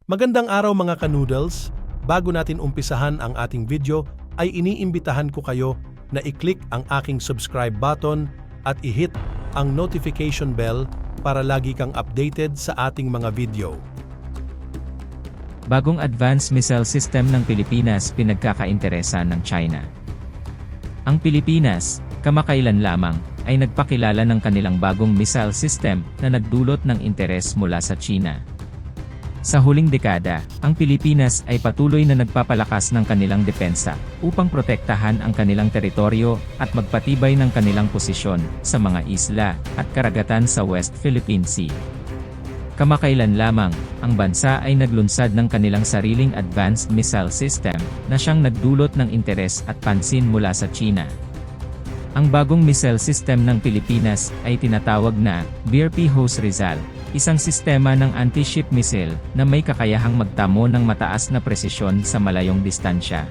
Magandang araw mga ka-noodles! Bago natin umpisahan ang ating video, ay iniimbitahan ko kayo na i-click ang aking subscribe button at i-hit ang notification bell para lagi kang updated sa ating mga video. Bagong advanced missile system ng Pilipinas pinagkakainteresan ng China. Ang Pilipinas, kamakailan lamang, ay nagpakilala ng kanilang bagong missile system na nagdulot ng interes mula sa China. Sa huling dekada, ang Pilipinas ay patuloy na nagpapalakas ng kanilang depensa upang protektahan ang kanilang teritoryo at magpatibay ng kanilang posisyon sa mga isla at karagatan sa West Philippine Sea. Kamakailan lamang, ang bansa ay naglunsad ng kanilang sariling advanced missile system na siyang nagdulot ng interes at pansin mula sa China. Ang bagong missile system ng Pilipinas ay tinatawag na BRP Hose Rizal, isang sistema ng anti-ship missile na may kakayahang magtamo ng mataas na presisyon sa malayong distansya.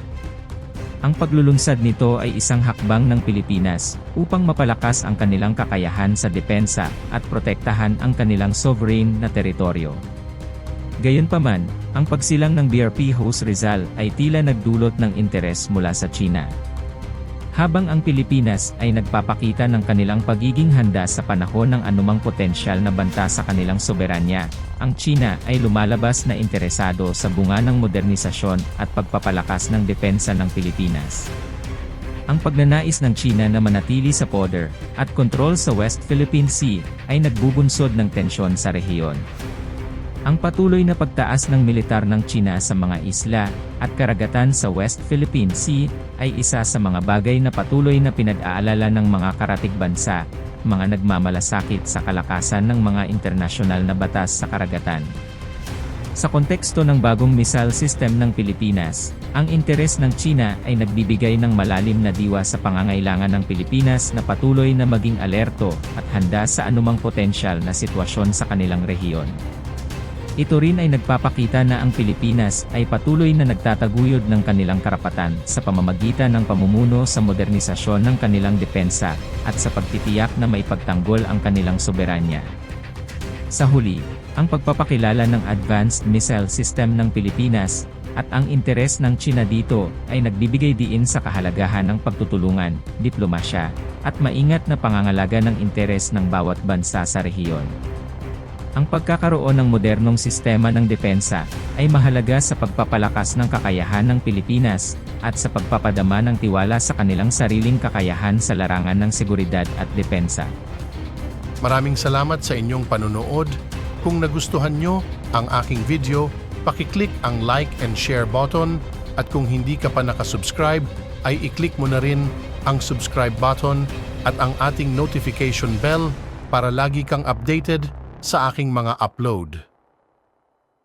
Ang paglulunsad nito ay isang hakbang ng Pilipinas upang mapalakas ang kanilang kakayahan sa depensa at protektahan ang kanilang sovereign na teritoryo. Gayunpaman, ang pagsilang ng BRP Hose Rizal ay tila nagdulot ng interes mula sa China. Habang ang Pilipinas ay nagpapakita ng kanilang pagiging handa sa panahon ng anumang potensyal na banta sa kanilang soberanya, ang China ay lumalabas na interesado sa bunga ng modernisasyon at pagpapalakas ng depensa ng Pilipinas. Ang pagnanais ng China na manatili sa poder at kontrol sa West Philippine Sea ay nagbubunsod ng tensyon sa rehiyon. Ang patuloy na pagtaas ng militar ng China sa mga isla at karagatan sa West Philippine Sea ay isa sa mga bagay na patuloy na pinag-aalala ng mga karatig bansa, mga nagmamalasakit sa kalakasan ng mga internasyonal na batas sa karagatan. Sa konteksto ng bagong missile system ng Pilipinas, ang interes ng China ay nagbibigay ng malalim na diwa sa pangangailangan ng Pilipinas na patuloy na maging alerto at handa sa anumang potensyal na sitwasyon sa kanilang rehiyon. Ito rin ay nagpapakita na ang Pilipinas ay patuloy na nagtataguyod ng kanilang karapatan sa pamamagitan ng pamumuno sa modernisasyon ng kanilang depensa at sa pagtitiyak na maipagtanggol ang kanilang soberanya. Sa huli, ang pagpapakilala ng advanced missile system ng Pilipinas at ang interes ng China dito ay nagbibigay diin sa kahalagahan ng pagtutulungan, diplomasya, at maingat na pangangalaga ng interes ng bawat bansa sa rehiyon. Ang pagkakaroon ng modernong sistema ng depensa ay mahalaga sa pagpapalakas ng kakayahan ng Pilipinas at sa pagpapadama ng tiwala sa kanilang sariling kakayahan sa larangan ng seguridad at depensa. Maraming salamat sa inyong panunood. Kung nagustuhan nyo ang aking video, paki-click ang like and share button at kung hindi ka pa nakasubscribe, ay i-click mo na rin ang subscribe button at ang ating notification bell para lagi kang updated sa aking mga upload.